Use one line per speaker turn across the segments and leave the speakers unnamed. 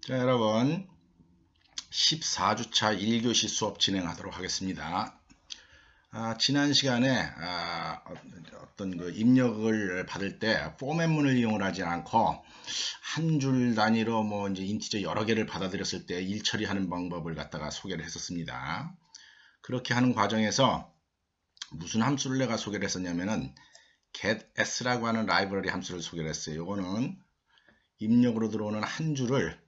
자, 여러분 14주차 1교시 수업 진행하도록 하겠습니다. 지난 시간에 어떤 그 입력을 받을 때 포맷문을 이용을 하지 않고 한 줄 단위로 뭐 이제 인티저 여러 개를 받아들였을 때 일 처리하는 방법을 갖다가 소개를 했었습니다. 그렇게 하는 과정에서 무슨 함수를 내가 소개를 했었냐면은 getS라고 하는 라이브러리 함수를 소개를 했어요. 이거는 입력으로 들어오는 한 줄을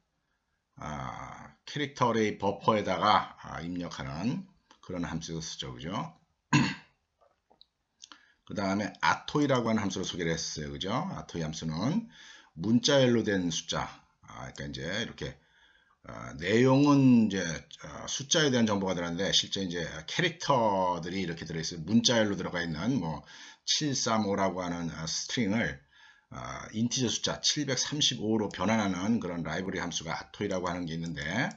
캐릭터 어레이 버퍼에다가 입력하는 그런 함수를 쓰죠. 그죠? 그 다음에 아토이라고 하는 함수를 소개를 했어요. 그죠? 아토이 함수는 문자열로 된 숫자. 그러니까 이제 이렇게 내용은 이제 숫자에 대한 정보가 들어가는데 실제 이제 캐릭터들이 이렇게 들어있어요. 문자열로 들어가 있는 뭐 735라고 하는 스트링을 인티저 숫자 735로 변환하는 그런 라이브러리 함수가 아토이라고 하는 게 있는데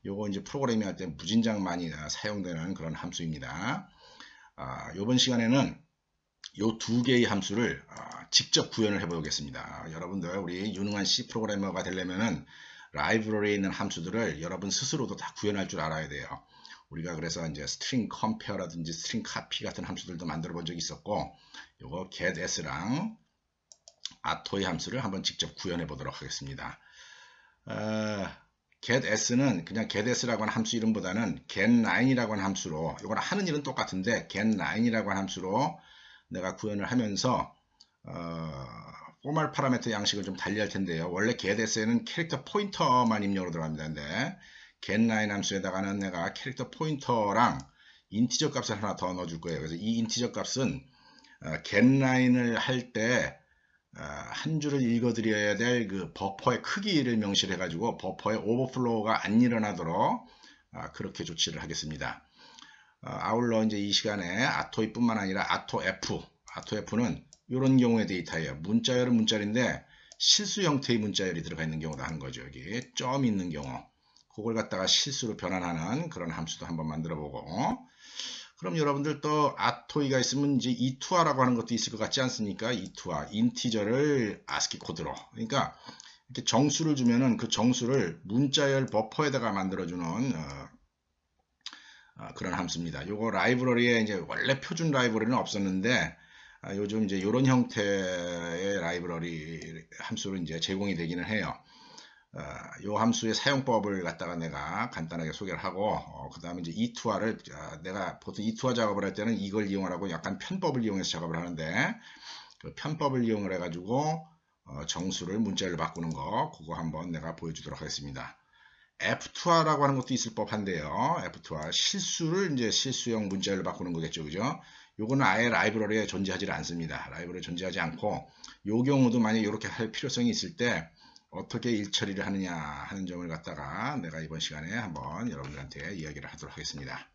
요거 이제 프로그래밍 할 때 무진장 많이 사용되는 그런 함수입니다. 요번 시간에는 요 두 개의 함수를 직접 구현을 해 보겠습니다. 여러분들 우리 유능한 C 프로그래머가 되려면은 라이브러리에 있는 함수들을 여러분 스스로도 다 구현할 줄 알아야 돼요. 우리가 그래서 이제 스트링 컴페어라든지 스트링 카피 같은 함수들도 만들어 본 적이 있었고 요거 getS랑 아토이 함수를 한번 직접 구현해 보도록 하겠습니다. getS는 그냥 getS라고 하는 함수 이름보다는 get9이라고 하는 함수로, 이거는 하는 일은 똑같은데 get9이라고 하는 함수로 내가 구현을 하면서 포멀 파라미터 양식을 좀 달리할 텐데요. 원래 getS에는 캐릭터 포인터만 입력으로 들어갑니다. 근데 get9 함수에다가는 내가 캐릭터 포인터랑 인티저 값을 하나 더 넣어줄 거예요. 그래서 이 인티저 값은 get9을 할 때 한 줄을 읽어드려야 될 그 버퍼의 크기를 명시를 해가지고 버퍼의 오버플로우가 안 일어나도록 그렇게 조치를 하겠습니다. 아울러 이제 이 시간에 아토이뿐만 아니라 아토F는 이런 경우의 데이터예요. 문자열은 문자열인데 실수 형태의 문자열이 들어가 있는 경우도 하는 거죠. 여기 점이 있는 경우 그걸 갖다가 실수로 변환하는 그런 함수도 한번 만들어 보고, 그럼 여러분들 또 아토이가 있으면 이제 이투아라고 하는 것도 있을 것 같지 않습니까? 이투아, 인티저를 아스키 코드로. 그러니까 이렇게 정수를 주면은 그 정수를 문자열 버퍼에다가 만들어주는 그런 함수입니다. 요거 라이브러리에 이제 원래 표준 라이브러리는 없었는데 요즘 이제 이런 형태의 라이브러리 함수로 이제 제공이 되기는 해요. 요 함수의 사용법을 갖다가 내가 간단하게 소개를 하고 그 다음에 이제 이투아를 내가 보통 이투아 작업을 할 때는 이걸 이용하라고 약간 편법을 이용해서 작업을 하는데 그 편법을 이용을 해가지고 정수를 문자를 바꾸는 거 그거 한번 내가 보여주도록 하겠습니다. F2R라고 하는 것도 있을 법한데요. F2R 실수를 이제 실수형 문자열로 바꾸는 거겠죠, 그죠? 요거는 아예 라이브러리에 존재하지 않습니다. 라이브러리에 존재하지 않고 요 경우도 만약 이렇게 할 필요성이 있을 때 어떻게 일처리를 하느냐 하는 점을 갖다가 내가 이번 시간에 한번 여러분들한테 이야기를 하도록 하겠습니다.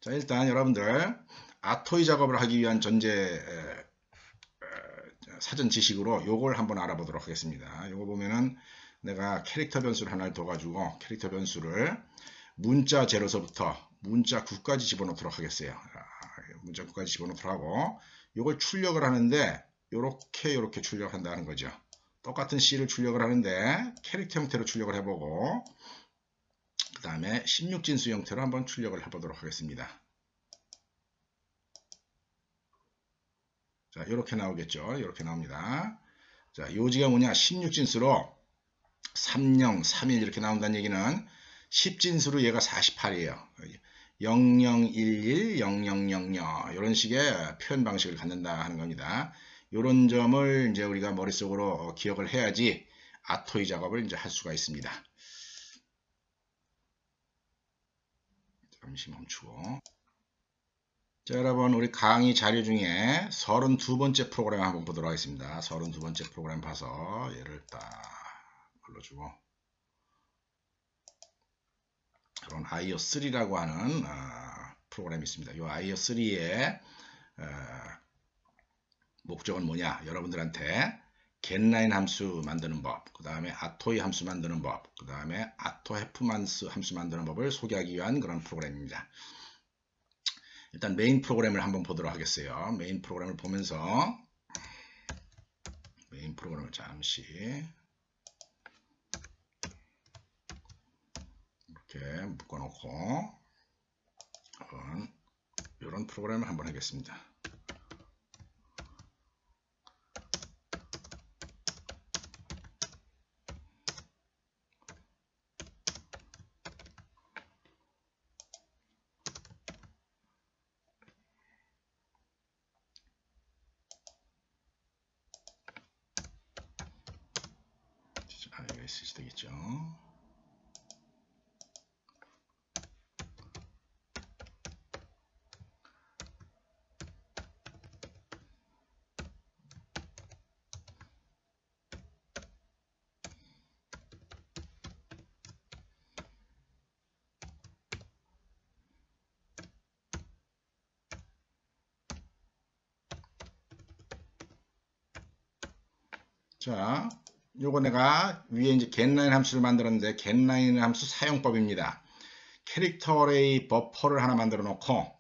자, 일단 여러분들 아토이 작업을 하기 위한 전제 사전 지식으로 요걸 한번 알아보도록 하겠습니다. 요거 보면은 내가 캐릭터 변수를 하나를 더 가지고 캐릭터 변수를 문자 0서부터 문자 9까지 집어넣도록 하겠어요. 문자 9까지 집어넣도록 하고 요걸 출력을 하는데 요렇게 출력한다는 거죠. 똑같은 C를 출력을 하는데 캐릭터 형태로 출력을 해보고 그 다음에 16진수 형태로 한번 출력을 해보도록 하겠습니다. 자, 이렇게 나오겠죠. 이렇게 나옵니다. 자, 요지가 뭐냐? 16진수로 30, 31 이렇게 나온다는 얘기는 10진수로 얘가 48이에요. 0011, 0000 이런 식의 표현 방식을 갖는다 하는 겁니다. 이런 점을 이제 우리가 머릿속으로 기억을 해야지 아토이 작업을 이제 할 수가 있습니다. 잠시 멈추고. 자, 여러분 우리 강의 자료 중에 32번째 프로그램 한번 보도록 하겠습니다. 32번째 프로그램 봐서 얘를 딱 눌러주고 이런 IO3라고 하는 프로그램이 있습니다. 이 IO3의 목적은 뭐냐? 여러분들한테 getline 함수 만드는 법, 그 다음에 아토이 함수 만드는 법, 그 다음에 아토F 함수 만드는 법을 소개하기 위한 그런 프로그램입니다. 일단 메인 프로그램을 한번 보도록 하겠어요. 메인 프로그램을 보면서 메인 프로그램을 잠시 이렇게 묶어놓고 이런 프로그램을 한번 하겠습니다. 여기 있으시 되겠죠. 자, 요거 내가 위에 이제 getLine 함수를 만들었는데 getLine 함수 사용법입니다. 캐릭터 어레이 버퍼를 하나 만들어 놓고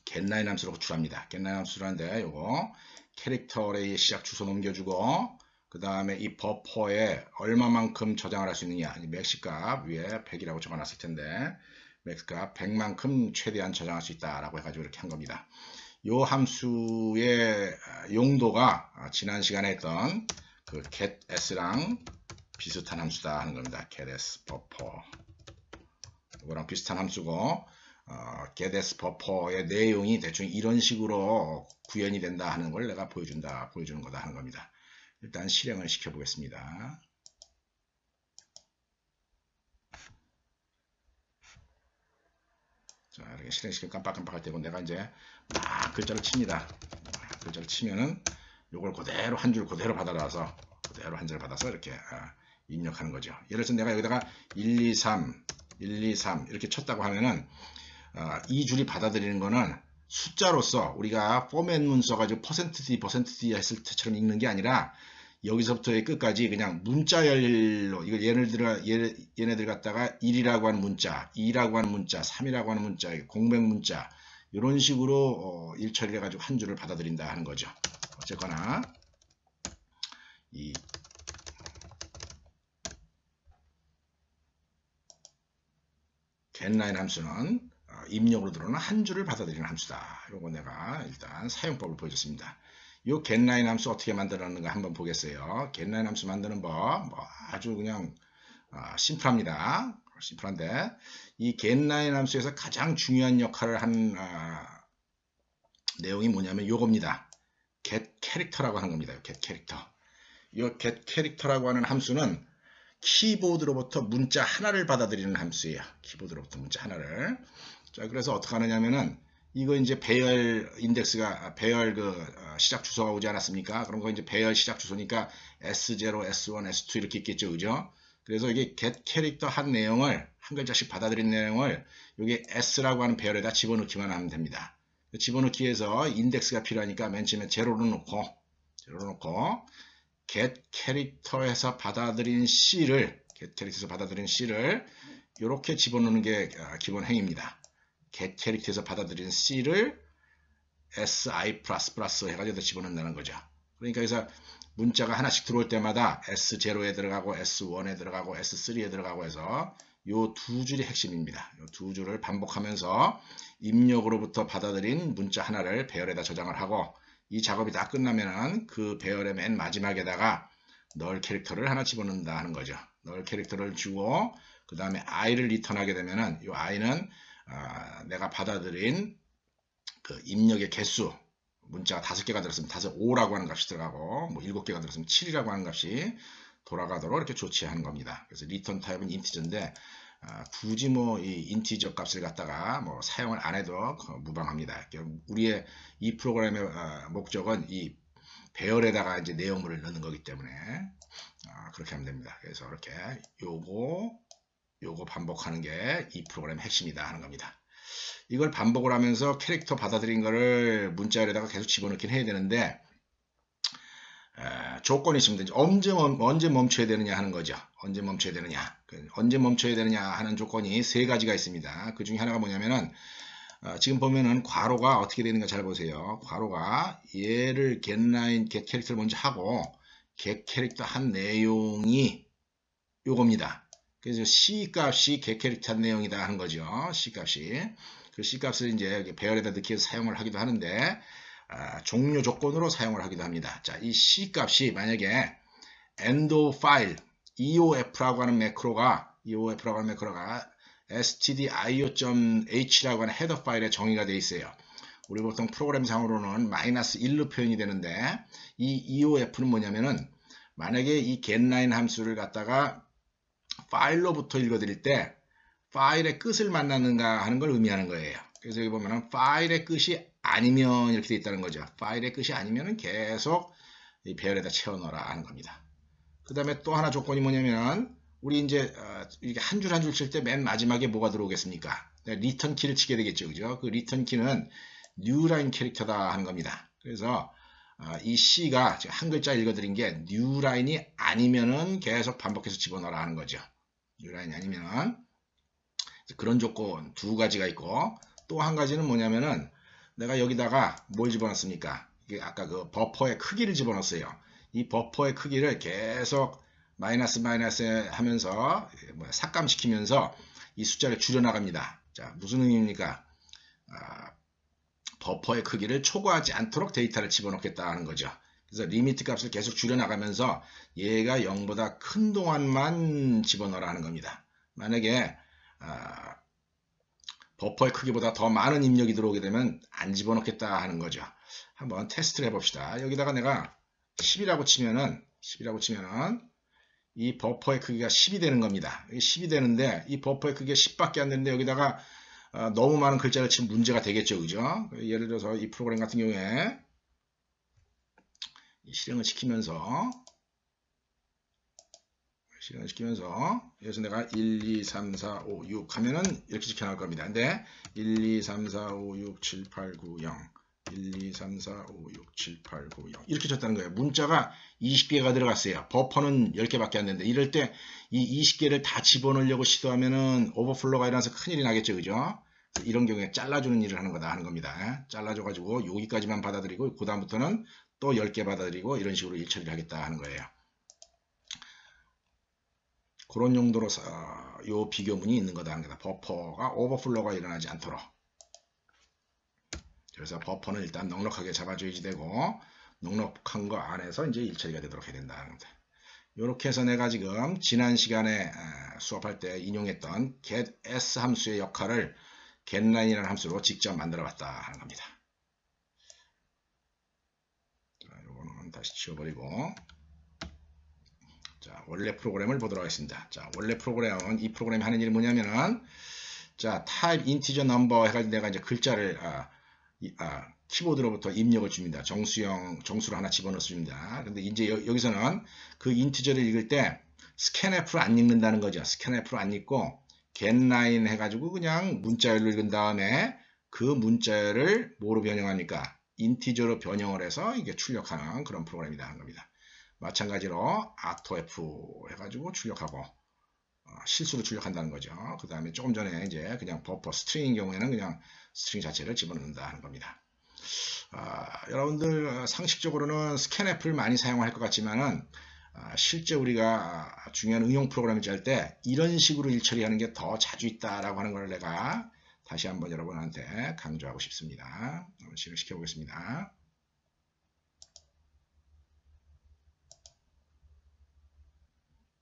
getLine 함수로 호출합니다. getLine 함수라는데 요거 캐릭터 어레이의 시작 주소 넘겨주고 그 다음에 이 버퍼에 얼마만큼 저장을 할 수 있느냐, 맥시 값 위에 100이라고 적어놨을 텐데 맥스 값 100만큼 최대한 저장할 수 있다라고 해가지고 이렇게 한 겁니다. 요 함수의 용도가 지난 시간에 했던 그 getS랑 비슷한 함수다 하는 겁니다. getS 버퍼 이거랑 비슷한 함수고 getS 버퍼의 내용이 대충 이런 식으로 구현이 된다 하는 걸 내가 보여주는 거다 하는 겁니다. 일단 실행을 시켜 보겠습니다. 자, 이렇게 실행시키면 깜빡깜빡할 때고 내가 이제 막 글자를 칩니다. 글자를 치면은 요걸 그대로 한 줄 그대로 받아서 그대로 한 줄 받아서 이렇게 입력하는 거죠. 예를 들어서 내가 여기다가 1, 2, 3, 1, 2, 3 이렇게 쳤다고 하면은 이 줄이 받아들이는 거는 숫자로서 우리가 포맷 문 써가지고 %d 했을 때처럼 읽는 게 아니라 여기서부터 끝까지 그냥 문자열로 이거 얘네들 갖다가 1이라고 하는 문자, 2라고 하는 문자, 3이라고 하는 문자, 공백 문자 이런 식으로 일처리해 가지고 한 줄을 받아들인다 하는 거죠. 어쨌거나 이 getLine 함수는 입력으로 들어오는 한 줄을 받아들이는 함수다. 요거 내가 일단 사용법을 보여줬습니다. 요 getLine 함수 어떻게 만들었는가 한번 보겠어요. getLine 함수 만드는 법 아주 그냥 심플합니다. 심플한데 이 getLine 함수에서 가장 중요한 역할을 한 내용이 뭐냐면 요겁니다. getCharacter라고 하는 겁니다. getCharacter. 이 getCharacter라고 하는 함수는 키보드로부터 문자 하나를 받아들이는 함수예요. 키보드로부터 문자 하나를. 자, 그래서 어떻게 하느냐면은 이거 이제 배열 인덱스가 배열 시작 주소가 오지 않았습니까? 그런 거 이제 배열 시작 주소니까 S0, S1, S2 이렇게 있겠죠, 그죠? 그래서 이게 getCharacter 한 내용을 한 글자씩 받아들인 내용을 여기 S라고 하는 배열에다 집어넣기만 하면 됩니다. 집어넣기 위해서 인덱스가 필요하니까 맨 처음에 제로로 놓고 getCharacter에서 받아들인 C를 이렇게 집어넣는 게 기본 행위입니다. getCharacter에서 받아들인 C를 SI++ 해가지고 집어넣는다는 거죠. 그러니까 여기서 문자가 하나씩 들어올 때마다 S0에 들어가고 S1에 들어가고 S3에 들어가고 해서 요 두 줄이 핵심입니다. 요 두 줄을 반복하면서 입력으로부터 받아들인 문자 하나를 배열에다 저장을 하고 이 작업이 다 끝나면은 그 배열의 맨 마지막에다가 null 캐릭터를 하나 집어넣는다 하는 거죠. null 캐릭터를 주고 그 다음에 i를 리턴하게 되면은 이 i는 내가 받아들인 그 입력의 개수 문자가 5개가 들었으면 5라고 하는 값이 들어가고 뭐 7개가 들었으면 7이라고 하는 값이 돌아가도록 이렇게 조치하는 겁니다. 그래서 리턴 타입은 인티저인데 굳이 뭐 이 인티저 값을 갖다가 뭐 사용을 안 해도 무방합니다. 우리의 이 프로그램의 목적은 이 배열에다가 이제 내용물을 넣는 거기 때문에 그렇게 하면 됩니다. 그래서 이렇게 요거 반복하는 게 이 프로그램의 핵심이다 하는 겁니다. 이걸 반복을 하면서 캐릭터 받아들인 거를 문자열에다가 계속 집어넣긴 해야 되는데 조건이 있으면 되죠. 언제 멈춰야 되느냐 하는 거죠. 언제 멈춰야 되느냐 하는 조건이 3가지가 있습니다. 그 중에 하나가 뭐냐면은 지금 보면은 괄호가 어떻게 되는가 잘 보세요. 괄호가 얘를 getLine, getCharacter를 먼저 하고 getCharacter 한 내용이 요겁니다. 그래서 C 값이 개 캐릭터 내용이다 하는 거죠. C 값이. 그 C 값을 이제 배열에다 넣기 위해서 사용을 하기도 하는데, 종료 조건으로 사용을 하기도 합니다. 자, 이 C 값이 만약에 end 파일 EOF라고 하는 매크로가 stdio.h라고 하는 헤더 파일에 정의가 되어 있어요. 우리 보통 프로그램상으로는 -1로 표현이 되는데, 이 EOF는 뭐냐면은 만약에 이 getLine 함수를 갖다가 파일로부터 읽어드릴 때 파일의 끝을 만나는가 하는 걸 의미하는 거예요. 그래서 여기 보면은 파일의 끝이 아니면 이렇게 돼 있다는 거죠. 파일의 끝이 아니면은 계속 이 배열에다 채워 넣어라 하는 겁니다. 그 다음에 또 하나 조건이 뭐냐면, 우리 이제 이렇게 한 줄 한 줄 칠 때 맨 마지막에 뭐가 들어오겠습니까? 리턴 키를 치게 되겠죠. 그죠? 그 리턴 키는 뉴라인 캐릭터다 하는 겁니다. 그래서 이 C가 한 글자 읽어드린 게 뉴라인이 아니면은 계속 반복해서 집어넣어라 하는 거죠. 뉴라인이 아니면. 그런 조건 두 가지가 있고, 또 한 가지는 뭐냐면은 내가 여기다가 뭘 집어넣습니까? 이게 아까 그 버퍼의 크기를 집어넣었어요. 이 버퍼의 크기를 계속 마이너스 하면서 삭감시키면서 이 숫자를 줄여나갑니다. 자, 무슨 의미입니까? 버퍼의 크기를 초과하지 않도록 데이터를 집어넣겠다 하는 거죠. 그래서 리미트 값을 계속 줄여나가면서 얘가 0보다 큰 동안만 집어넣으라 하는 겁니다. 만약에 버퍼의 크기보다 더 많은 입력이 들어오게 되면 안 집어넣겠다 하는 거죠. 한번 테스트를 해봅시다. 여기다가 내가 10이라고 치면은 이 버퍼의 크기가 10이 되는 겁니다. 10이 되는데 이 버퍼의 크기가 10밖에 안 되는데 여기다가 너무 많은 글자를 치면 문제가 되겠죠. 그죠? 예를 들어서 이 프로그램 같은 경우에 실행을 시키면서 여기서 내가 1, 2, 3, 4, 5, 6 하면은 이렇게 지켜 나올 겁니다. 근데 1, 2, 3, 4, 5, 6, 7, 8, 9, 0 1, 2, 3, 4, 5, 6, 7, 8, 9, 0 이렇게 쳤다는 거예요. 문자가 20개가 들어갔어요. 버퍼는 10개밖에 안 되는데 이럴 때 이 20개를 다 집어넣으려고 시도하면은 오버플로가 일어나서 큰일이 나겠죠. 그죠? 이런 경우에 잘라주는 일을 하는 거다 하는 겁니다. 잘라줘가지고 여기까지만 받아들이고 그 다음부터는 또 10개 받아들이고 이런 식으로 일 처리를 하겠다 하는 거예요. 그런 용도로 요 비교문이 있는 거다 하는 거다. 버퍼가 오버플로가 일어나지 않도록. 그래서 버퍼는 일단 넉넉하게 잡아줘야지 되고, 넉넉한 거 안에서 이제 일 처리가 되도록 해야 된다는 겁니다. 이렇게 해서 내가 지금 지난 시간에 수업할 때 인용했던 getS 함수의 역할을 getLine이라는 함수로 직접 만들어 봤다 하는 겁니다. 자, 요거는 다시 지워버리고, 자, 원래 프로그램을 보도록 하겠습니다. 자, 원래 프로그램은 이 프로그램이 하는 일이 뭐냐면은, 자, type integer number 해가지고 내가 이제 글자를 키보드로부터 입력을 줍니다. 정수를 하나 집어넣습니다. 근데 이제 여기서는 그 인티저를 읽을 때 scanf를 안 읽는다는 거죠. scanf를 안 읽고 getLine 해가지고 그냥 문자열로 읽은 다음에 그 문자열을 뭐로 변형합니까? 인티저로 변형을 해서 이게 출력하는 그런 프로그램이다 하는 겁니다. 마찬가지로 AutoF 해가지고 출력하고 실수로 출력한다는 거죠. 그 다음에 조금 전에 이제 그냥 버퍼 스트링인 경우에는 그냥 스트링 자체를 집어넣는다 하는 겁니다. 여러분들 상식적으로는 scanf를 많이 사용할 것 같지만은 실제 우리가 중요한 응용 프로그램을 짤 때 이런 식으로 일 처리하는 게 더 자주 있다라고 하는 걸 내가 다시 한번 여러분한테 강조하고 싶습니다. 한번 실행시켜 보겠습니다.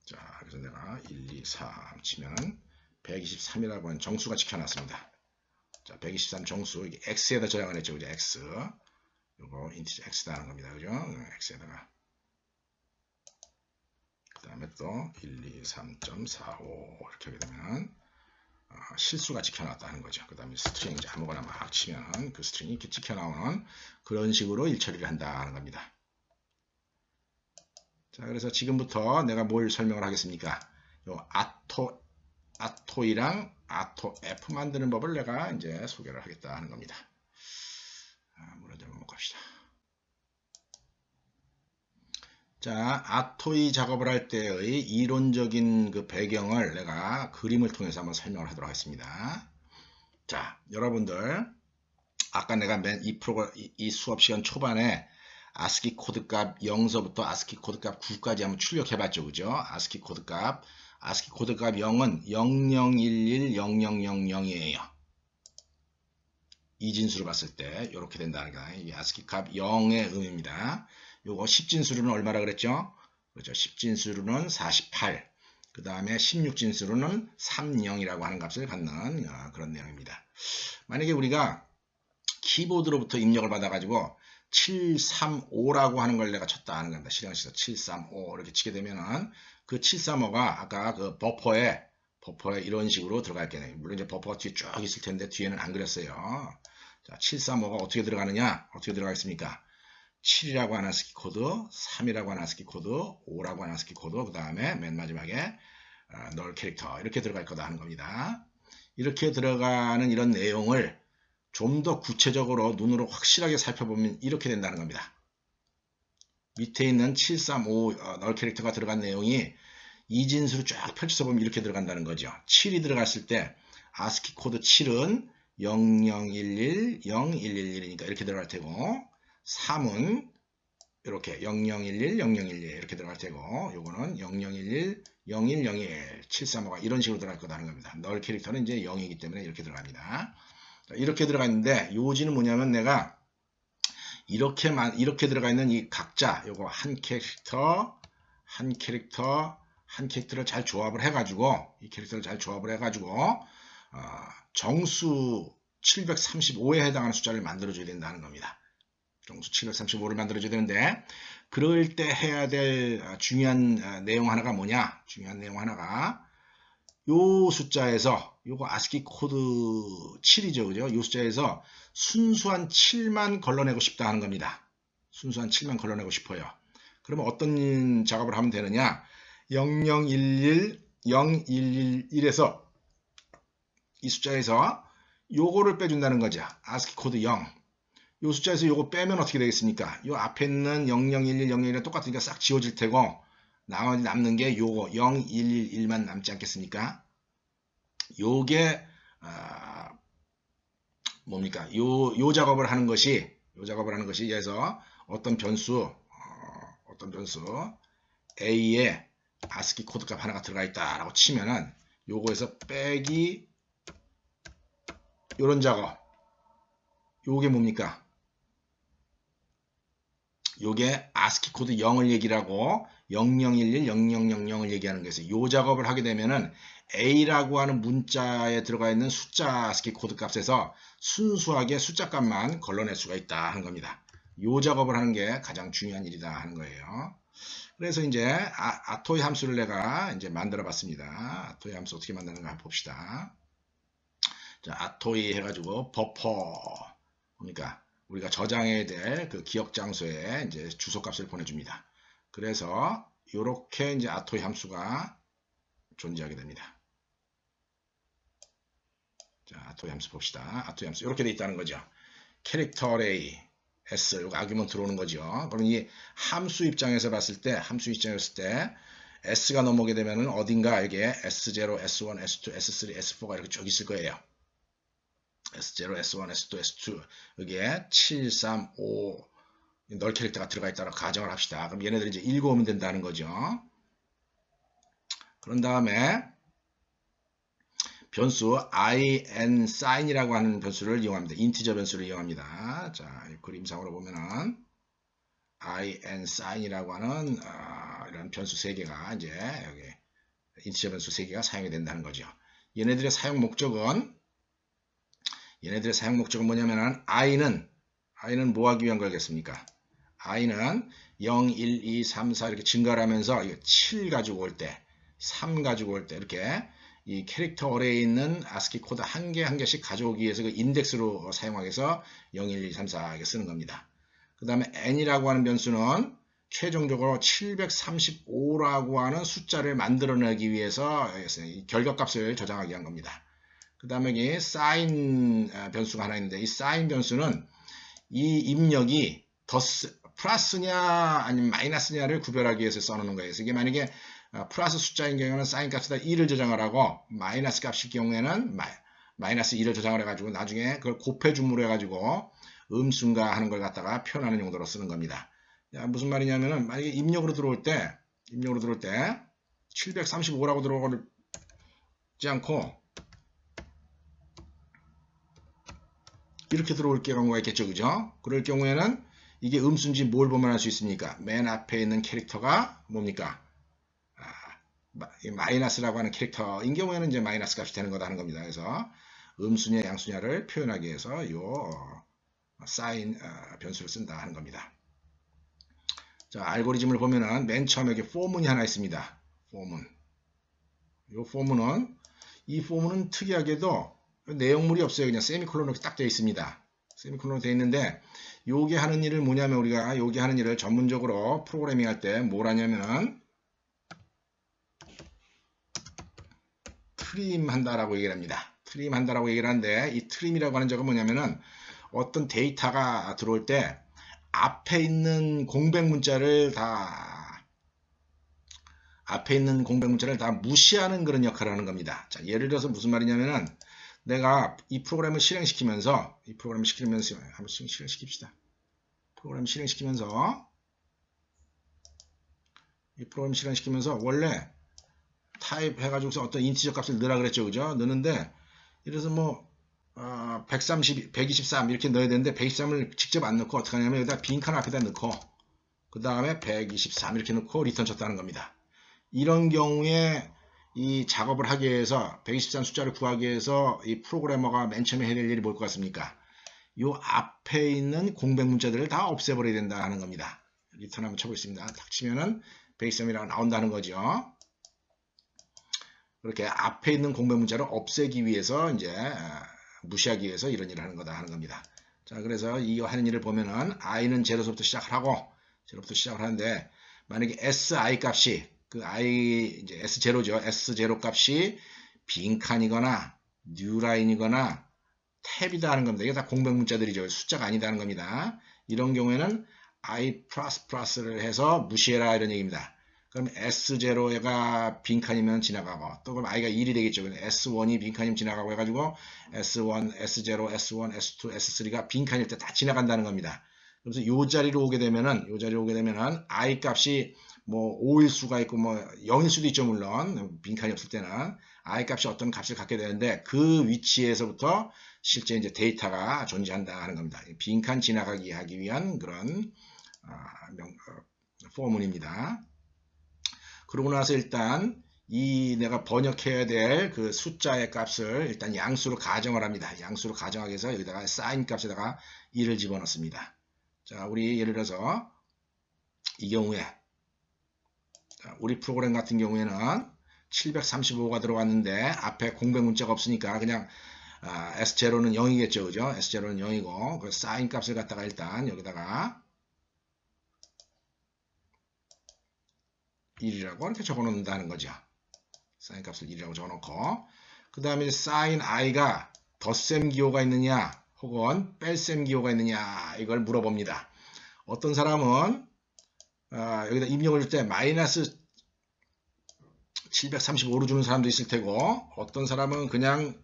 자, 그래서 내가 1, 2, 3 치면 123이라고 하는 정수가 지켜놨습니다. 자, 123 정수, 이게 x에다 저장을 했죠. 그죠? x. 요거 인티저 x다 하는 겁니다. 그죠? x에다가. 그 다음에 또 1, 2, 3.45 이렇게 하게 되면 실수가 지켜놨다 하는 거죠. 그 다음에 스트링 아무거나 막 치면 그 스트링이 이렇게 지켜나오는 그런 식으로 일 처리를 한다 하는 겁니다. 자, 그래서 지금부터 내가 뭘 설명을 하겠습니까? 요 아토이랑 아토F 만드는 법을 내가 이제 소개를 하겠다 하는 겁니다. 물을 좀 먹고 갑시다. 자, 아토이 작업을 할 때의 이론적인 그 배경을 내가 그림을 통해서 한번 설명을 하도록 하겠습니다. 자, 여러분들 아까 내가 이 수업 시간 초반에 ASCII 코드 값 0서부터 ASCII 코드 값 9까지 한번 출력해 봤죠. 그죠? ASCII 코드 값 ASCII 코드 값 0은 00110000이에요. 이진수로 봤을 때 이렇게 된다는 거예요. 이 ASCII 값 0의 의미입니다. 요거 10진수로는 얼마라 그랬죠? 그렇죠. 10진수로는 48. 그 다음에 16진수로는 30이라고 하는 값을 갖는 그런 내용입니다. 만약에 우리가 키보드로부터 입력을 받아가지고 735라고 하는 걸 내가 쳤다 하는 겁니다. 실행시에서 735 이렇게 치게 되면은 그 735가 아까 그 버퍼에 이런 식으로 들어갈 거예요. 물론 이제 버퍼가 뒤에 쭉 있을 텐데 뒤에는 안 그렸어요. 자, 735가 어떻게 들어가느냐? 어떻게 들어가겠습니까? 7이라고 하는 ASCII 코드, 3이라고 하는 ASCII 코드, 5라고 하는 ASCII 코드, 그 다음에 맨 마지막에 널 캐릭터 이렇게 들어갈 거다 하는 겁니다. 이렇게 들어가는 이런 내용을 좀 더 구체적으로 눈으로 확실하게 살펴보면 이렇게 된다는 겁니다. 밑에 있는 735 널 캐릭터가 들어간 내용이 이진수로 쫙 펼쳐서 보면 이렇게 들어간다는 거죠. 7이 들어갔을 때 ASCII 코드 7은 0011, 0111이니까 이렇게 들어갈 테고 3은 이렇게 0011, 0011 이렇게 들어갈 테고 요거는 0011, 0101, 735가 이런 식으로 들어갈 거다는 겁니다. 널 캐릭터는 이제 0이기 때문에 이렇게 들어갑니다. 이렇게 들어가 있는데 요지는 뭐냐면 내가 이렇게 들어가 있는 이 각자 요거 한 캐릭터를 잘 조합을 해가지고 이 캐릭터를 잘 조합을 해가지고 정수 735에 해당하는 숫자를 만들어줘야 된다는 겁니다. 정수 735를 만들어줘야 되는데 그럴 때 해야 될 중요한 내용 하나가 뭐냐? 중요한 내용 하나가 요 숫자에서 요거 ASCII 코드 7이죠. 그죠? 요 숫자에서 순수한 7만 걸러내고 싶다 하는 겁니다. 순수한 7만 걸러내고 싶어요. 그러면 어떤 작업을 하면 되느냐? 0011, 0111에서 이 숫자에서 요거를 빼준다는 거죠. ASCII 코드 0. 요 숫자에서 요거 빼면 어떻게 되겠습니까? 요 앞에 있는 0011, 0111은 똑같으니까 싹 지워질 테고 나머지 남는 게 요거 0111만 남지 않겠습니까? 요게 뭡니까? 요 작업을 하는 것이 그래서 어떤 변수 A에 ASCII 코드 값 하나가 들어가 있다라고 치면은 요거에서 빼기 요런 작업 요게 뭡니까? 요게 ASCII 코드 0을 얘기를 하고 0011, 0000을 얘기하는 거에서 요 작업을 하게 되면은 A라고 하는 문자에 들어가 있는 숫자 ASCII 코드 값에서 순수하게 숫자 값만 걸러낼 수가 있다 하는 겁니다. 요 작업을 하는 게 가장 중요한 일이다 하는 거예요. 그래서 이제 아토이 함수를 내가 이제 만들어 봤습니다. 아토이 함수 어떻게 만드는가 한번 봅시다. 자, 아토이 해가지고 버퍼 그러니까 우리가 저장해야 될 그 기억 장소에 이제 주소값을 보내줍니다. 그래서 이렇게 이제 아토이 함수가 존재하게 됩니다. 자, 아토이 함수 봅시다. 아토이 함수 이렇게 돼 있다는 거죠. 캐릭터 어레이 S 이거 아규먼트 들어오는 거죠. 그럼 이 함수 입장에서 봤을 때 S가 넘어오게 되면은 어딘가 이게 S0, S1, S2, S3, S4가 이렇게 쭉 있을 거예요. S0, S1, S2, S2 여기에 7, 3, 5 널 캐릭터가 들어가 있다고 가정을 합시다. 그럼 얘네들이 이제 읽어오면 된다는 거죠. 그런 다음에 변수 in sign이라고 하는 변수를 이용합니다. 인티저 변수를 이용합니다. 자, 그림상으로 보면은 in sign이라고 하는 이런 변수 3개가 이제 여기 인티저 변수 3개가 사용이 된다는 거죠. 얘네들의 사용 목적은 뭐냐면은 i는 뭐 하기 위한 거겠습니까? i는 0, 1, 2, 3, 4 이렇게 증가를 하면서 7 가지고 올 때, 3 가지고 올 때 이렇게 이 캐릭터 어레이에 있는 ASCII 코드 한 개씩 가져오기 위해서 그 인덱스로 사용하기 위해서 0, 1, 2, 3, 4 이렇게 쓰는 겁니다. 그 다음에 n이라고 하는 변수는 최종적으로 735라고 하는 숫자를 만들어내기 위해서 결과값을 저장하기 위한 겁니다. 그 다음에 여기 sign 변수가 하나 있는데 이 sign 변수는 이 입력이 플러스냐 아니면 마이너스냐를 구별하기 위해서 써놓는 거예요. 그래서 이게 만약에 플러스 숫자인 경우에는 sin 값에다 2를 저장을 하고 마이너스 값일 경우에는 마이너스 2를 저장을 해가지고 나중에 그걸 곱해줌으로 해가지고 음수인가 하는 걸 갖다가 표현하는 용도로 쓰는 겁니다. 야, 무슨 말이냐면은 만약에 입력으로 들어올 때 735라고 들어오지 않고 이렇게 들어올 경우가 있겠죠. 그죠? 그럴 경우에는 이게 음수인지 뭘 보면 알 수 있습니까? 맨 앞에 있는 캐릭터가 뭡니까? 마이너스라고 하는 캐릭터인 경우에는 이제 마이너스 값이 되는 거다 하는 겁니다. 그래서 음수냐 양수냐를 표현하기 위해서 요 사인 변수를 쓴다 하는 겁니다. 자, 알고리즘을 보면은 맨 처음에 여기 포문이 하나 있습니다. 포문. 요 포문은 이 포문은 특이하게도 내용물이 없어요. 그냥 세미콜론으로 딱 되어 있습니다. 세미콜론으로 되어 있는데 요게 하는 일을 뭐냐면 우리가 요게 하는 일을 전문적으로 프로그래밍 할 때 뭘 하냐면은 트림 한다라고 얘기를 합니다. 트림 한다라고 얘기를 하는데 이 트림이라고 하는 적은 뭐냐면은 어떤 데이터가 들어올 때 앞에 있는 공백 문자를 다 무시하는 그런 역할을 하는 겁니다. 자, 예를 들어서 무슨 말이냐면은 내가 이 프로그램을 실행시키면서 한번 실행시킵시다. 프로그램 실행시키면서 이 프로그램 실행시키면서 원래 타입 해가지고서 어떤 인티저 값을 넣으라 그랬죠. 그죠? 넣는데 이래서 뭐 130, 123 이렇게 넣어야 되는데 123을 직접 안 넣고 어떻게 하냐면 여기다 빈칸 앞에다 넣고 그 다음에 123 이렇게 넣고 리턴 쳤다는 겁니다. 이런 경우에 이 작업을 하기 위해서 123 숫자를 구하기 위해서 이 프로그래머가 맨 처음에 해야 될 일이 뭘 것 같습니까? 요 앞에 있는 공백 문자들을 다 없애버려야 된다 하는 겁니다. 리턴 한번 쳐보겠습니다. 탁 치면은 123이라고 나온다는 거죠. 그렇게 앞에 있는 공백 문자를 없애기 위해서 이제 무시하기 위해서 이런 일을 하는 거다 하는 겁니다. 자, 그래서 이 하는 일을 보면은 i는 제로서부터 시작을 하고 제로부터 시작을 하는데 만약에 si 값이 그 i 이제 s0죠. s0 값이 빈칸이거나 뉴라인이거나 탭이다 하는 겁니다. 이게 다 공백 문자들이죠. 숫자가 아니다 하는 겁니다. 이런 경우에는 i++를 해서 무시해라 이런 얘기입니다. 그럼 S0가 빈칸이면 지나가고 또 그럼 i가 1이 되겠죠. S1이 빈칸이면 지나가고 해가지고 S1, S0, S1, S2, S3가 빈칸일 때 다 지나간다는 겁니다. 그래서 요 자리로 오게 되면은 i 값이 뭐 5일 수가 있고 뭐 0일 수도 있죠. 물론 빈칸이 없을 때는 i 값이 어떤 값을 갖게 되는데 그 위치에서부터 실제 이제 데이터가 존재한다 하는 겁니다. 빈칸 지나가기 하기 위한 그런 포문입니다. 그러고 나서 일단 이 내가 번역해야 될 그 숫자의 값을 일단 양수로 가정을 합니다. 양수로 가정하기 위해서 여기다가 sin 값에다가 1을 집어넣습니다. 자, 우리 예를 들어서 이 경우에 우리 프로그램 같은 경우에는 735가 들어왔는데 앞에 공백 문자가 없으니까 그냥 S0는 0이겠죠. 그죠? S0는 0이고 그 sin 값을 갖다가 일단 여기다가 1이라고 이렇게 적어 놓는다는 거죠. sin 값을 1이라고 적어 놓고 그 다음에 sin i가 덧셈 기호가 있느냐 혹은 뺄셈 기호가 있느냐 이걸 물어봅니다. 어떤 사람은 여기다 입력을 줄 때 마이너스 735로 주는 사람도 있을 테고 어떤 사람은 그냥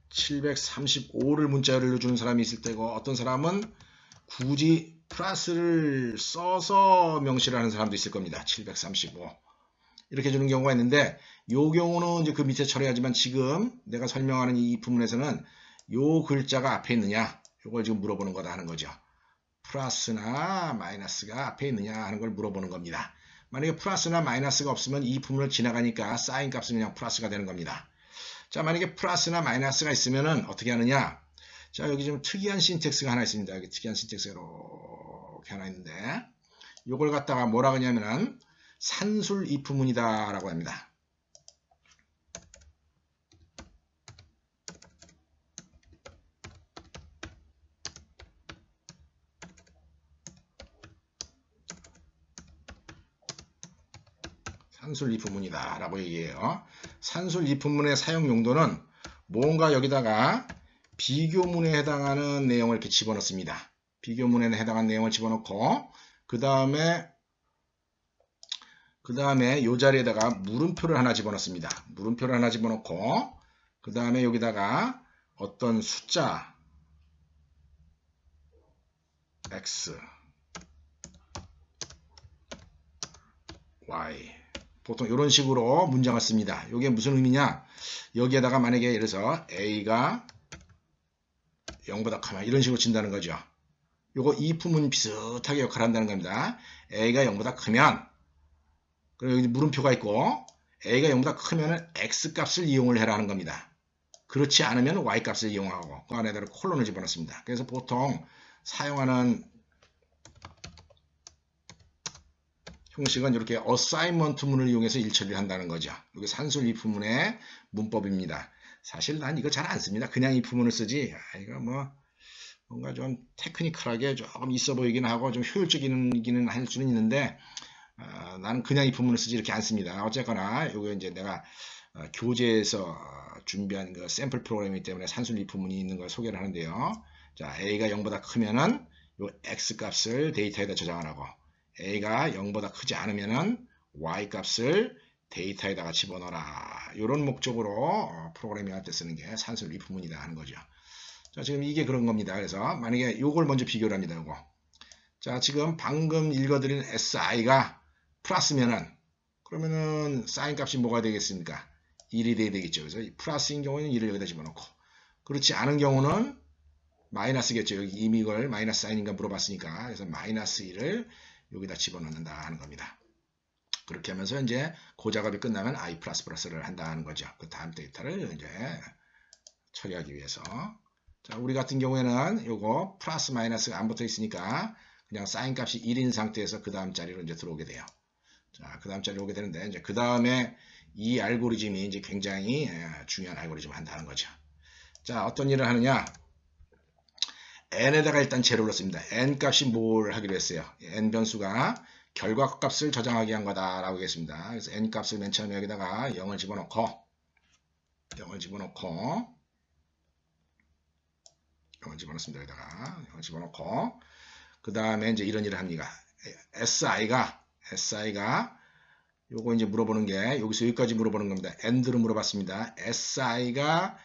735를 문자를 주는 사람이 있을 테고 어떤 사람은 굳이 플러스를 써서 명시를 하는 사람도 있을 겁니다. 735 이렇게 주는 경우가 있는데 이 경우는 이제 그 밑에 처리하지만 지금 내가 설명하는 이 부분에서는 이 글자가 앞에 있느냐 이걸 지금 물어보는 거다 하는 거죠. 플러스나 마이너스가 앞에 있느냐 하는 걸 물어보는 겁니다. 만약에 플러스나 마이너스가 없으면 이 부분을 지나가니까 사인 값은 그냥 플러스가 되는 겁니다. 자, 만약에 플러스나 마이너스가 있으면은 어떻게 하느냐? 자, 여기 좀 특이한 신텍스가 하나 있습니다. 여기 특이한 신텍스가 이렇게 하나 있는데 이걸 갖다가 뭐라 그러냐면은 산술 if문이다 라고 합니다. 산술 if문이다 라고 얘기해요. 산술 if문의 사용 용도는 뭔가 여기다가 비교문에 해당하는 내용을 이렇게 집어넣습니다. 비교문에 해당하는 내용을 집어넣고 그 다음에 이 자리에다가 물음표를 하나 집어넣습니다. 물음표를 하나 집어넣고 그 다음에 여기다가 어떤 숫자 x, y 보통 이런 식으로 문장을 씁니다. 이게 무슨 의미냐? 여기에다가 만약에 예를 들어서 A가 0보다 크면 이런 식으로 친다는 거죠. 요거 if문 비슷하게 역할을 한다는 겁니다. A가 0보다 크면, 그리고 여기 물음표가 있고, A가 0보다 크면 X값을 이용을 해라 하는 겁니다. 그렇지 않으면 Y값을 이용하고, 그 안에다가 콜론을 집어넣습니다. 그래서 보통 사용하는 형식은 이렇게 어사인먼트문을 이용해서 일처리를 한다는 거죠. 이게 산술 if문의 문법입니다. 사실 난 이거 잘 안 씁니다. 그냥 if문을 쓰지. 이거 뭐 뭔가 좀 테크니컬하게 조금 있어 보이긴 하고 좀 효율적이기는 할 수는 있는데 나는 그냥 if문을 쓰지 이렇게 안 씁니다. 어쨌거나 이거 이제 내가 교재에서 준비한 그 샘플 프로그램이기 때문에 산술 if문이 있는 걸 소개를 하는데요. 자, A가 0보다 크면은 요 X 값을 데이터에다 저장을 하고 A가 0보다 크지 않으면은 Y 값을 데이터에다가 집어넣어라. 이런 목적으로 프로그래밍 할 때 쓰는 게 산술 if문이다 하는 거죠. 자, 지금 이게 그런 겁니다. 그래서 만약에 요걸 먼저 비교를 합니다. 요거. 자, 지금 방금 읽어드린 SI가 플러스면은 그러면은 사인 값이 뭐가 되겠습니까? 1이 돼야 되겠죠. 그래서 플러스인 경우에는 1을 여기다 집어넣고 그렇지 않은 경우는 마이너스겠죠. 여기 이미 이걸 마이너스 사인인가 물어봤으니까. 그래서 마이너스 1을 여기다 집어넣는다 하는 겁니다. 그렇게 하면서 이제 그 작업이 끝나면 I++를 한다 하는 거죠. 그 다음 데이터를 이제 처리하기 위해서. 자, 우리 같은 경우에는 요거 플러스 마이너스가 안 붙어 있으니까 그냥 사인 값이 1인 상태에서 그 다음 자리로 이제 들어오게 돼요. 자, 그 다음 자리로 오게 되는데 이제 그 다음에 이 알고리즘이 이제 굉장히 중요한 알고리즘을 한다는 거죠. 자, 어떤 일을 하느냐? n에다가 일단 제로를 씁니다. n 값이 뭘 하기로 했어요? n 변수가 결과 값을 저장하게 한 거다라고 하겠습니다. 그래서 n 값을 맨 처음에 여기다가 0을 집어넣고 집어넣습니다. 여기다가 0을 집어넣고 그 다음에 이제 이런 일을 합니다. SI가 요거 이제 물어보는 게 여기서 여기까지 물어보는 겁니다. and를 물어봤습니다. SI가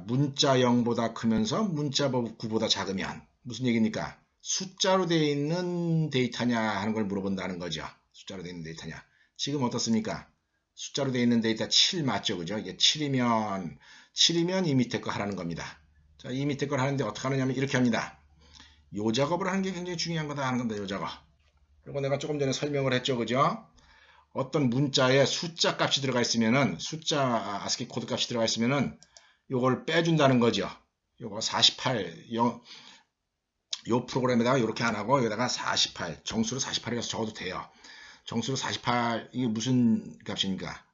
문자 0보다 크면서 문자 9보다 작으면 무슨 얘기입니까? 숫자로 되어 있는 데이터냐 하는 걸 물어본다는 거죠. 숫자로 되어 있는 데이터냐. 지금 어떻습니까? 숫자로 되어 있는 데이터 7 맞죠? 그죠? 이게 7이면 이 밑에 거 하라는 겁니다. 자, 이 밑에 걸 하는데 어떻게 하느냐면 이렇게 합니다. 요 작업을 하는 게 굉장히 중요한 거다 하는 겁니다. 요 작업. 이거 내가 조금 전에 설명을 했죠. 그죠? 어떤 문자에 숫자 값이 들어가 있으면은 숫자 ASCII 코드 값이 들어가 있으면은 요걸 빼준다는 거죠. 요거 48, 요 프로그램에다가 이렇게 안 하고 여기다가 48, 정수로 48이라서 적어도 돼요. 정수로 48, 이게 무슨 값입니까?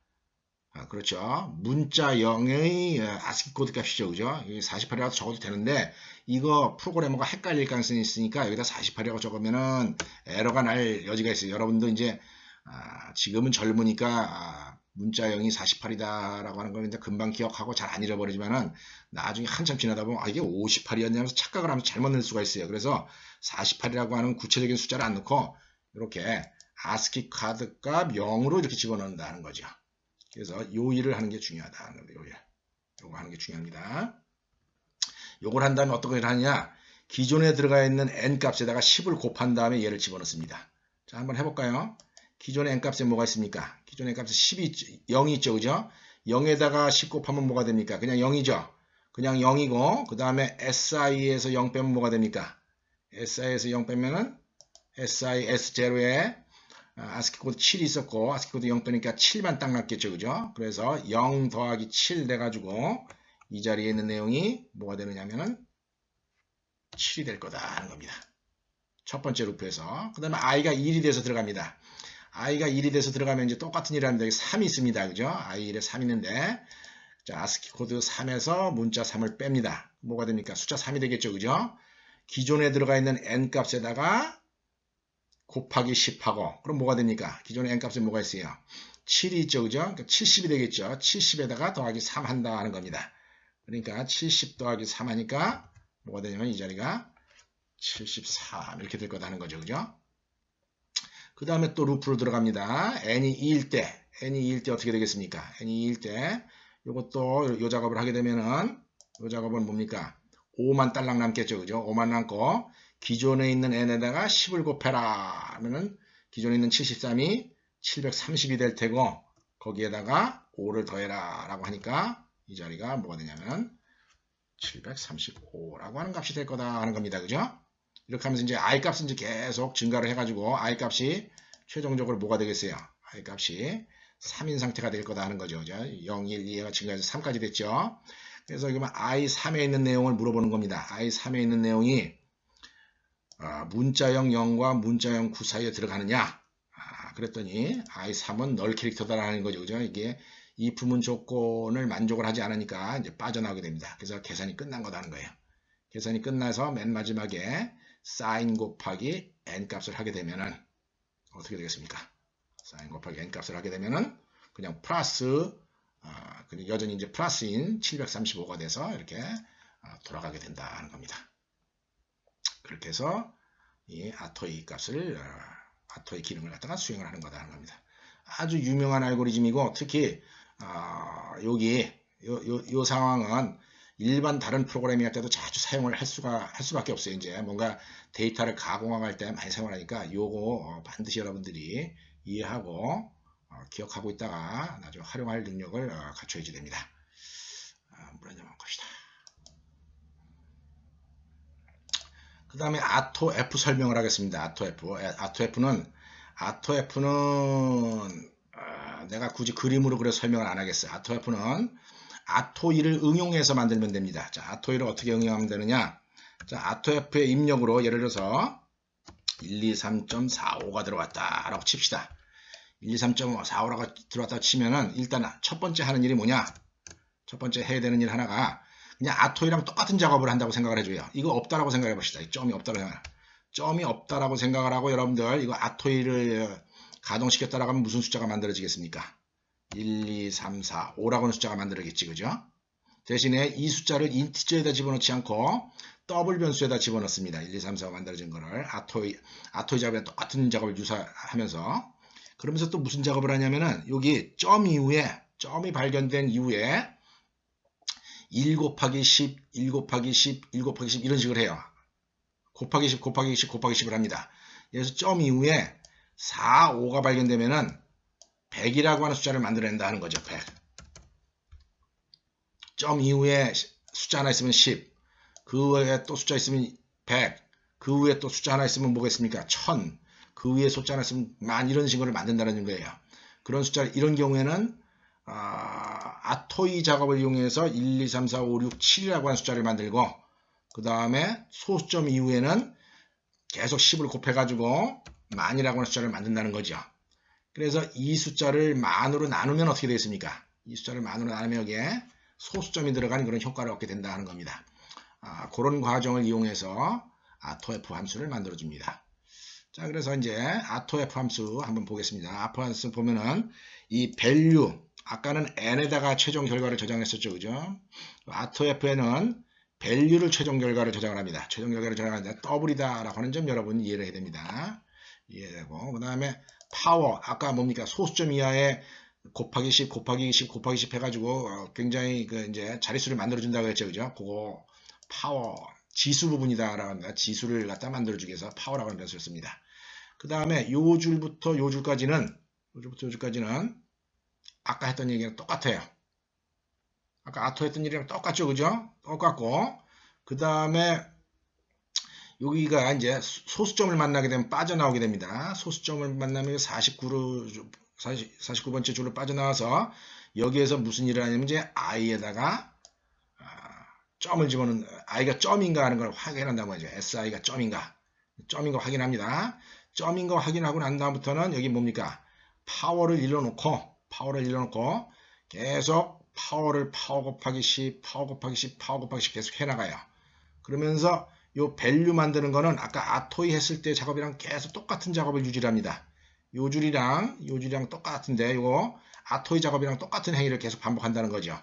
그렇죠. 문자 0의 ASCII 코드 값이죠. 그죠? 48이라고 적어도 되는데 이거 프로그래머가 헷갈릴 가능성이 있으니까 여기다 48이라고 적으면은 에러가 날 여지가 있어요. 여러분도 이제 지금은 젊으니까 문자 0이 48이다 라고 하는 걸 금방 기억하고 잘 안 잃어버리지만은 나중에 한참 지나다 보면 이게 58이었냐면서 착각을 하면서 잘못 낼 수가 있어요. 그래서 48이라고 하는 구체적인 숫자를 안 넣고 이렇게 ASCII 카드 값 0으로 이렇게 집어넣는다는 거죠. 그래서 요 일을 하는 게 중요하다는 겁니다. 요 일. 요거 하는 게 중요합니다. 요걸 한 다음에 어떤 걸 하느냐? 기존에 들어가 있는 n 값에다가 10을 곱한 다음에 얘를 집어넣습니다. 자, 한번 해볼까요? 기존의 n값에 뭐가 있습니까? 기존의 n값에 10이 0이 있죠. 그죠? 0에다가 10 곱하면 뭐가 됩니까? 그냥 0이죠. 그냥 0이고 그 다음에 SI에서 0 빼면 뭐가 됩니까? SI에서 0 빼면은 SI S0에 ASCII 코드 7이 있었고 ASCII 코드 0 빼니까 7만 딱 남겠죠. 그죠? 그래서 0 더하기 7 돼가지고 이 자리에 있는 내용이 뭐가 되느냐면은 7이 될 거다 하는 겁니다. 첫 번째 루프에서. 그 다음에 i가 1이 돼서 들어갑니다. i가 1이 돼서 들어가면 이제 똑같은 일을 합니다. 여기 3이 있습니다. 그죠? i1에 3 있는데, 자, ASCII 코드 3에서 문자 3을 뺍니다. 뭐가 됩니까? 숫자 3이 되겠죠. 그죠? 기존에 들어가 있는 n 값에다가 곱하기 10하고, 그럼 뭐가 됩니까? 기존에 n 값에 뭐가 있어요? 7이 있죠. 그죠? 그러니까 70이 되겠죠. 70에다가 더하기 3 한다 하는 겁니다. 그러니까 70 더하기 3 하니까 뭐가 되냐면 이 자리가 73 이렇게 될 거다 하는 거죠. 그죠? 그 다음에 또 루프로 들어갑니다. n이 2일 때 어떻게 되겠습니까? n이 2일 때 요것도 요 작업을 하게 되면은 요 작업은 뭡니까? 5만 딸랑 남겠죠. 그죠? 5만 남고 기존에 있는 n에다가 10을 곱해라 하면은 기존에 있는 73이 730이 될 테고 거기에다가 5를 더해라 라고 하니까 이 자리가 뭐가 되냐면 735라고 하는 값이 될 거다 하는 겁니다. 그죠? 이렇게 하면서 이제 I 값은 이제 계속 증가를 해가지고 I 값이 최종적으로 뭐가 되겠어요? I 값이 3인 상태가 될 거다 하는 거죠. 0, 1, 2가 증가해서 3까지 됐죠. 그래서 이거만 I3에 있는 내용을 물어보는 겁니다. I3에 있는 내용이 문자형 0과 문자형 9 사이에 들어가느냐? 그랬더니 I3은 널 캐릭터다라는 거죠. 그죠? 이게 이 부문 조건을 만족을 하지 않으니까 이제 빠져나오게 됩니다. 그래서 계산이 끝난 거다는 거예요. 계산이 끝나서 맨 마지막에 sin 곱하기 n 값을 하게 되면은 어떻게 되겠습니까? sin 곱하기 n 값을 하게 되면은 그냥 플러스 여전히 이제 플러스인 735가 돼서 이렇게 돌아가게 된다는 겁니다. 그렇게 해서 이 아토이 값을 아토의 기능을 갖다가 수행을 하는 거다는 겁니다. 아주 유명한 알고리즘이고 특히 여기 요 상황은 일반 다른 프로그래밍 할 때도 자주 사용을 할 수밖에 없어요. 이제 뭔가 데이터를 가공할 때 많이 사용하니까 요거 반드시 여러분들이 이해하고 기억하고 있다가 나중에 활용할 능력을 갖춰야지 됩니다. 물 한잔 먹읍시다. 그 다음에 아토 F 설명을 하겠습니다. 아토 F는 내가 굳이 그림으로 그려 설명을 안 하겠어요. 아토 F는 아토2를 응용해서 만들면 됩니다. 자, 아토2를 어떻게 응용하면 되느냐? 자, 아토 F의 입력으로 예를 들어서 123.45가 들어왔다 라고 칩시다. 123.45라고 들어왔다고 치면은 일단 첫 번째 하는 일이 뭐냐? 첫 번째 해야 되는 일 하나가 그냥 아토이랑 똑같은 작업을 한다고 생각을 해줘요. 이거 없다라고 생각해 봅시다. 점이 없다라고 생각. 점이 없다라고 생각을 하고 여러분들 이거 아토이를 가동시켰다라고 하면 무슨 숫자가 만들어지겠습니까? 1, 2, 3, 4, 5라고 하는 숫자가 만들어지겠지, 그죠? 대신에 이 숫자를 인티저에다 집어넣지 않고 더블 변수에다 집어넣습니다. 1, 2, 3, 4가 만들어진 거를 아토이 작업이랑 똑같은 작업을 유사하면서 그러면서 또 무슨 작업을 하냐면은 여기 점 이후에 점이 발견된 이후에 1 곱하기 10, 1 곱하기 10, 1 곱하기 10 이런 식으로 해요. 곱하기 10, 곱하기 10, 곱하기 10을 합니다. 그래서 점 이후에 4, 5가 발견되면은 100이라고 하는 숫자를 만들어낸다 하는 거죠. 100. 점 이후에 숫자 하나 있으면 10. 그 외에 또 숫자 있으면 100. 그 위에 또 숫자 하나 있으면 뭐겠습니까? 1000. 그 위에 숫자 하나 있으면 10,000 이런 식으로 만든다는 거예요. 그런 숫자를 이런 경우에는 아토이 작업을 이용해서 1, 2, 3, 4, 5, 6, 7이라고 하는 숫자를 만들고 그 다음에 소수점 이후에는 계속 10을 곱해가지고 만이라고 하는 숫자를 만든다는 거죠. 그래서 이 숫자를 만으로 나누면 어떻게 되겠습니까? 이 숫자를 만으로 나누면 여기에 소수점이 들어가는 그런 효과를 얻게 된다는 겁니다. 그런 과정을 이용해서 아토F 함수를 만들어줍니다. 자, 그래서 이제 아토F 함수 한번 보겠습니다. 아토F 함수 보면은 이 value 아까는 n에다가 최종 결과를 저장했었죠, 그죠? 아토F에는 value를 최종 결과를 저장을 합니다. 최종 결과를 저장하는데 더블이다라고 하는 점 여러분 이해를 해야 됩니다. 이해되고 그 다음에 파워 아까 뭡니까 소수점 이하에 곱하기 10 곱하기 10 곱하기 10 해가지고 굉장히 그 이제 자릿수를 만들어준다고 했죠, 그죠? 그거 파워 지수 부분이다라고 합니다. 지수를 갖다 만들어주기 위해서 파워라고 하는 변수를 씁니다. 그 다음에 요 줄부터 요 줄까지는 아까 했던 얘기랑 똑같아요. 아까 아토 했던 일이랑 똑같죠, 그죠? 똑같고 그 다음에 여기가 이제 소수점을 만나게 되면 빠져나오게 됩니다. 소수점을 만나면 49번째 줄로 빠져나와서 여기에서 무슨 일을 하냐면 이제 i에다가 점을 집어넣는 i가 점인가 하는 걸 확인한다고 하죠. si가 점인가 확인합니다. 점인가 확인하고 난 다음부터는 여기 뭡니까? 파워를 일러놓고 계속 파워 곱하기 10, 파워 곱하기 10, 파워 곱하기 10 계속 해나가요. 그러면서 요 밸류 만드는 거는 아까 아토이 했을 때 작업이랑 계속 똑같은 작업을 유지를 합니다. 요 줄이랑 똑같은데 요거 아토이 작업이랑 똑같은 행위를 계속 반복한다는 거죠.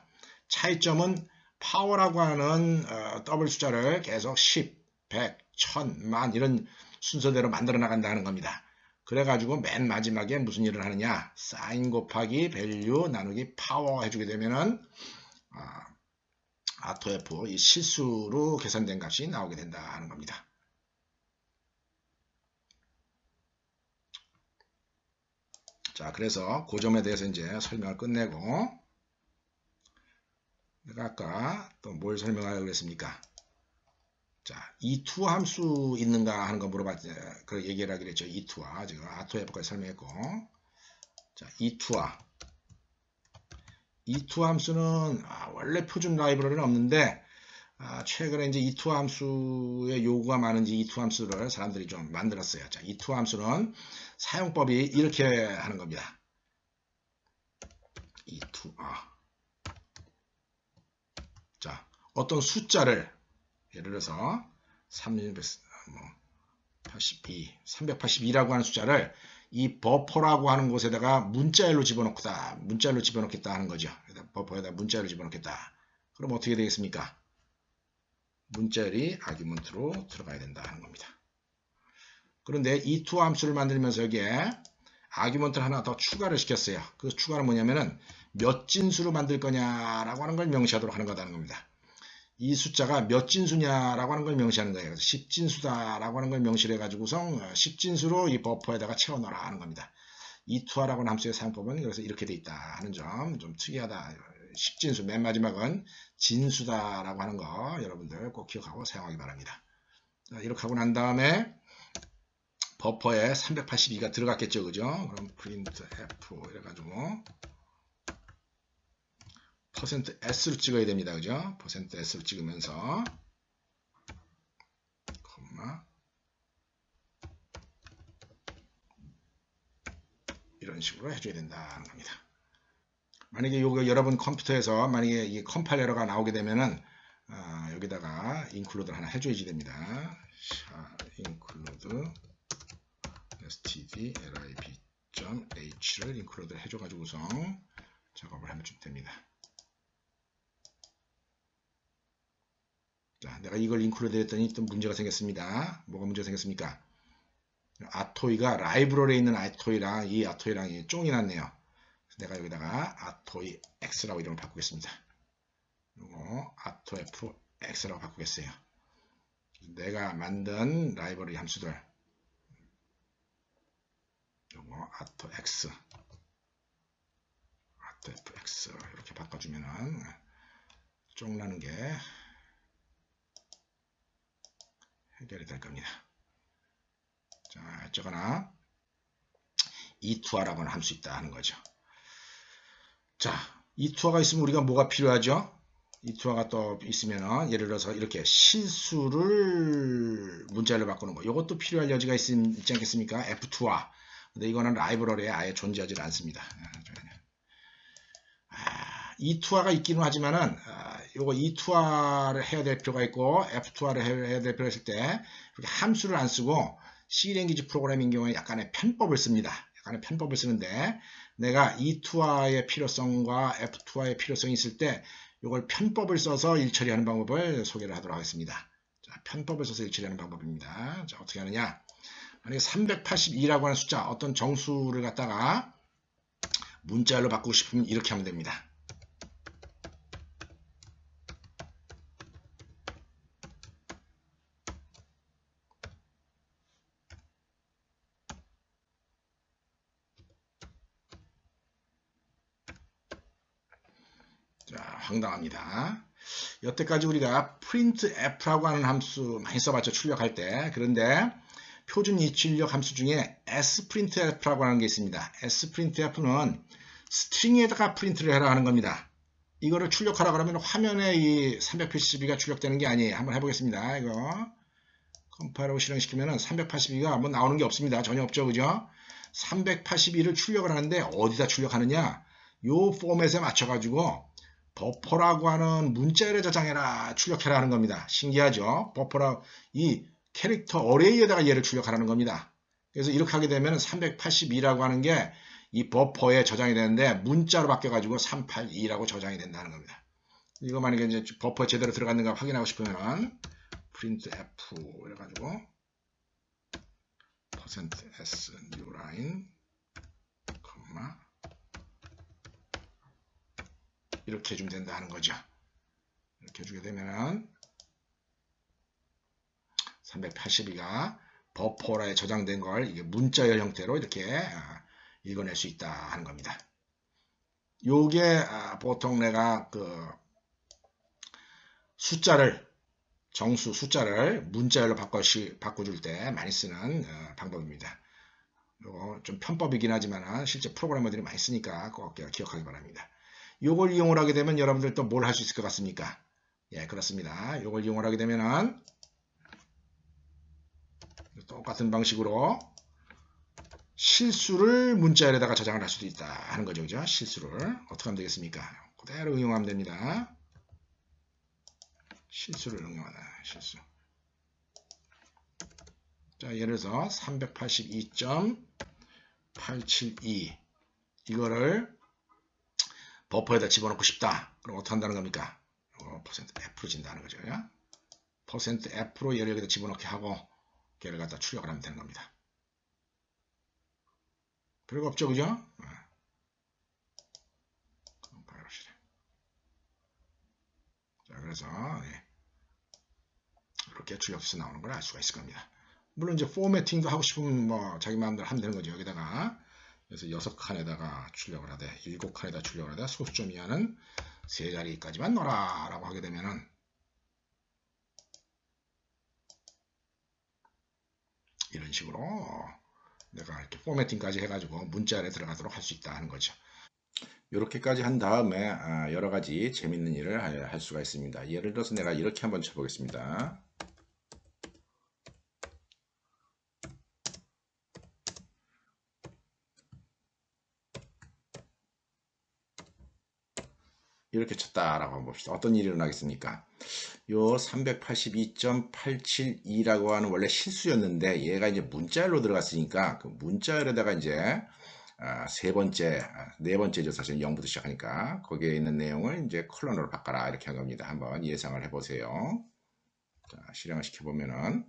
차이점은 파워라고 하는 더블 숫자를 계속 10, 100, 1000, 만 이런 순서대로 만들어 나간다는 겁니다. 그래가지고 맨 마지막에 무슨 일을 하느냐? sin 곱하기 value 나누기 파워 해주게 되면은 아토F 이 실수로 계산된 값이 나오게 된다는 겁니다. 자, 그래서 그 점에 대해서 이제 설명을 끝내고, 내가 아까 또 뭘 설명하려고 그랬습니까? 자, E2 함수 있는가 하는 거 물어봤지. 그 얘기를 하기로 했죠. E2와 지금 아토F까지 설명했고, 자, E2와 E2 함수는 원래 표준 라이브러리는 없는데, 최근에 이제 E2 함수의 요구가 많은지 E2 함수를 사람들이 좀 만들었어요. 자, E2 함수는 사용법이 이렇게 하는 겁니다. E2, 자, 어떤 숫자를 예를 들어서 382라고 하는 숫자를 이 버퍼라고 하는 곳에다가 문자열로 집어넣겠다 하는 거죠. 버퍼에다 문자열을 집어넣겠다. 그럼 어떻게 되겠습니까? 문자열이 아규먼트로 들어가야 된다 하는 겁니다. 그런데 E2 함수를 만들면서 여기에 아규먼트를 하나 더 추가를 시켰어요. 그 추가는 뭐냐면은 몇 진수로 만들 거냐라고 하는 걸 명시하도록 하는 거다는 겁니다. 이 숫자가 몇 진수냐라고 하는 걸 명시하는 거예요. 그래서 10진수다라고 하는 걸 명시를 해가지고서 10진수로 이 버퍼에다가 채워넣어라 하는 겁니다. E2라고 하는 함수의 사용법은 그래서 이렇게 돼 있다 하는 점 좀 특이하다. 10진수 맨 마지막은 진수다라고 하는 거 여러분들 꼭 기억하고 사용하기 바랍니다. 자, 이렇게 하고 난 다음에 버퍼에 382가 들어갔겠죠, 그죠? 그럼 print f 이래가지고 %s로 찍어야 됩니다, 그죠? %s로 찍으면서 이런 식으로 해줘야 된다는 겁니다. 만약에 요거 여러분 컴퓨터에서 만약에 이 컴파일 에러가 나오게 되면은 여기다가 인클루드를 하나 해줘야지 됩니다. include stdlib.h를 인클루드 해줘가지고서 작업을 하면 좀 됩니다. 자, 내가 이걸 인클루드 했더니 또 문제가 생겼습니다. 뭐가 문제가 생겼습니까? 아토이가 라이브러리에 있는 아토이랑 이 아토이랑 쫑이 났네요. 내가 여기다가 아토이 x라고 이름을 바꾸겠습니다. 이거 아토f x라고 바꾸겠어요. 내가 만든 라이브러리 함수들 요거 아토x 아토fx 이렇게 바꿔주면은 쫑 나는 게 해결이 될 겁니다. 자, 어쩌거나 E2라고 하는 함수 있다 하는 거죠. 자, E2가 있으면 우리가 뭐가 필요하죠? E2가 또 있으면 예를 들어서 이렇게 실수를 문자로 바꾸는 거 이것도 필요할 여지가 있지 않겠습니까? F2와 근데 이거는 라이브러리에 아예 존재하지 않습니다. E2화가 있기는 하지만은 요거 E2화를 해야 될 필요가 있고 F2화를 해야 될 필요가 있을 때 이렇게 함수를 안 쓰고 C 랭귀지 프로그래밍 경우에 약간의 편법을 씁니다. 약간의 편법을 쓰는데 내가 E2화의 필요성과 F2화의 필요성이 있을 때 이걸 편법을 써서 일처리하는 방법을 소개를 하도록 하겠습니다. 자, 편법을 써서 일처리하는 방법입니다. 자, 어떻게 하느냐? 만약에 382라고 하는 숫자 어떤 정수를 갖다가 문자열로 바꾸고 싶으면 이렇게 하면 됩니다. 자, 황당합니다. 여태까지 우리가 printf라고 하는 함수 많이 써봤죠. 출력할 때. 그런데 표준 입출력 함수 중에 sprintf라고 하는 게 있습니다. sprintf는 스트링에다가 프린트를 해라 하는 겁니다. 이거를 출력하라 그러면 화면에 이 382가 출력되는 게 아니에요. 한번 해보겠습니다. 이거 컴파일하고 실행시키면 382가 뭐 나오는 게 없습니다. 전혀 없죠. 그죠? 382를 출력을 하는데 어디다 출력하느냐? 요 포맷에 맞춰가지고 버퍼라고 하는 문자열에 저장해라, 출력해라 하는 겁니다. 신기하죠? 버퍼라, 이 캐릭터 어레이에다가 얘를 출력하라는 겁니다. 그래서 이렇게 하게 되면 382라고 하는 게 이 버퍼에 저장이 되는데 문자로 바뀌어가지고 382라고 저장이 된다는 겁니다. 이거 만약에 이제 버퍼에 제대로 들어갔는가 확인하고 싶으면 printf 이래가지고 %s newline, 이렇게 해주면 된다 하는 거죠. 이렇게 해주게 되면 382가 버퍼라에 저장된 걸 이게 문자열 형태로 이렇게 읽어낼 수 있다 하는 겁니다. 요게 보통 내가 그 정수 숫자를 문자열로 바꿔줄 때 많이 쓰는 방법입니다. 요거 좀 편법이긴 하지만 실제 프로그래머들이 많이 쓰니까 꼭 기억하기 바랍니다. 요걸 이용을 하게 되면 여러분들 또 뭘 할 수 있을 것 같습니까? 예, 그렇습니다. 요걸 이용을 하게 되면은 똑같은 방식으로 실수를 문자열에다가 저장을 할 수도 있다 하는 거죠. 그죠? 실수를 어떻게 하면 되겠습니까? 그대로 응용하면 됩니다. 실수를 응용하다. 실수. 자, 예를 들어서 382.872 이거를 버퍼에다 집어넣고 싶다. 그럼 어떻게 한다는 겁니까? %F로 진다는 거죠. %F로 얘를 여기다 집어넣게 하고 걔를 갖다 출력을 하면 되는 겁니다. 별거 없죠, 그죠? 자, 그래서 이렇게 출력해서 나오는 걸 알 수가 있을 겁니다. 물론 이제 포매팅도 하고 싶으면 뭐 자기 마음대로 하면 되는 거죠. 여기다가 그래서 6칸에다가 출력을 하되 7칸에다 출력을 하되 소수점 이하는 3자리까지만 넣어라 라고 하게 되면은 이런 식으로 내가 이렇게 포매팅까지 해가지고 문자열에 들어가도록 할 수 있다 하는 거죠. 이렇게까지 한 다음에 여러 가지 재밌는 일을 할 수가 있습니다. 예를 들어서 내가 이렇게 한번 쳐보겠습니다. 이렇게 쳤다라고 한번 봅시다. 어떤 일이 일어나겠습니까? 요 382.872라고 하는 원래 실수였는데 얘가 이제 문자열로 들어갔으니까 그 문자열에다가 이제 네 번째죠. 사실 0부터 시작하니까 거기에 있는 내용을 이제 컬러로 바꿔라 이렇게 한 겁니다. 한번 예상을 해보세요. 자, 실행을 시켜보면은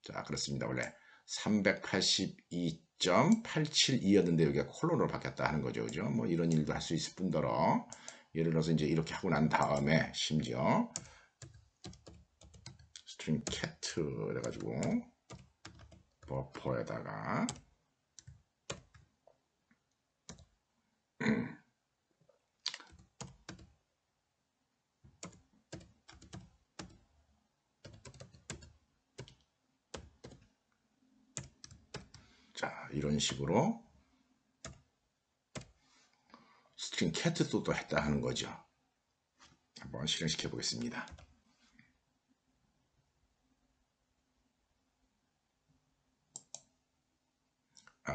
자, 그렇습니다. 원래 382.872였는데 여기가 콜론으로 바뀌었다 하는 거죠. 그죠? 뭐 이런 일도 할 수 있을 뿐더러 예를 들어서 이제 이렇게 하고 난 다음에 심지어 스트링 cat 해가지고 버퍼에다가 자, 이런 식으로 스트링 cat도 또 했다 하는 거죠. 한번 실행시켜 보겠습니다.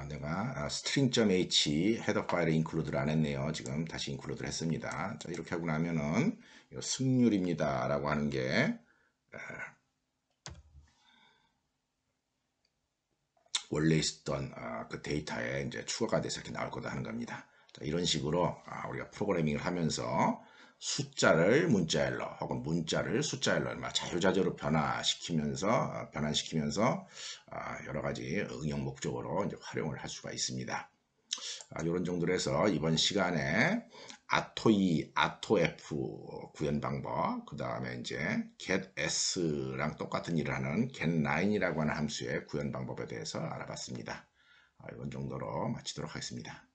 내가 string.h 헤더 파일에 include를 안 했네요. 지금 다시 include를 했습니다. 자, 이렇게 하고 나면은 승률입니다 라고 하는 게 원래 있었던 그 데이터에 이제 추가가 돼서 이렇게 나올 거다 하는 겁니다. 자, 이런 식으로 우리가 프로그래밍을 하면서 숫자를 문자열로 혹은 문자를 숫자열로 자유자재로 변환시키면서 여러 가지 응용 목적으로 이제 활용을 할 수가 있습니다. 이런 정도로 해서 이번 시간에 아토2, 아토F 구현 방법, 그 다음에 이제 getS랑 똑같은 일을 하는 getLine이라고 하는 함수의 구현 방법에 대해서 알아봤습니다. 이런 정도로 마치도록 하겠습니다.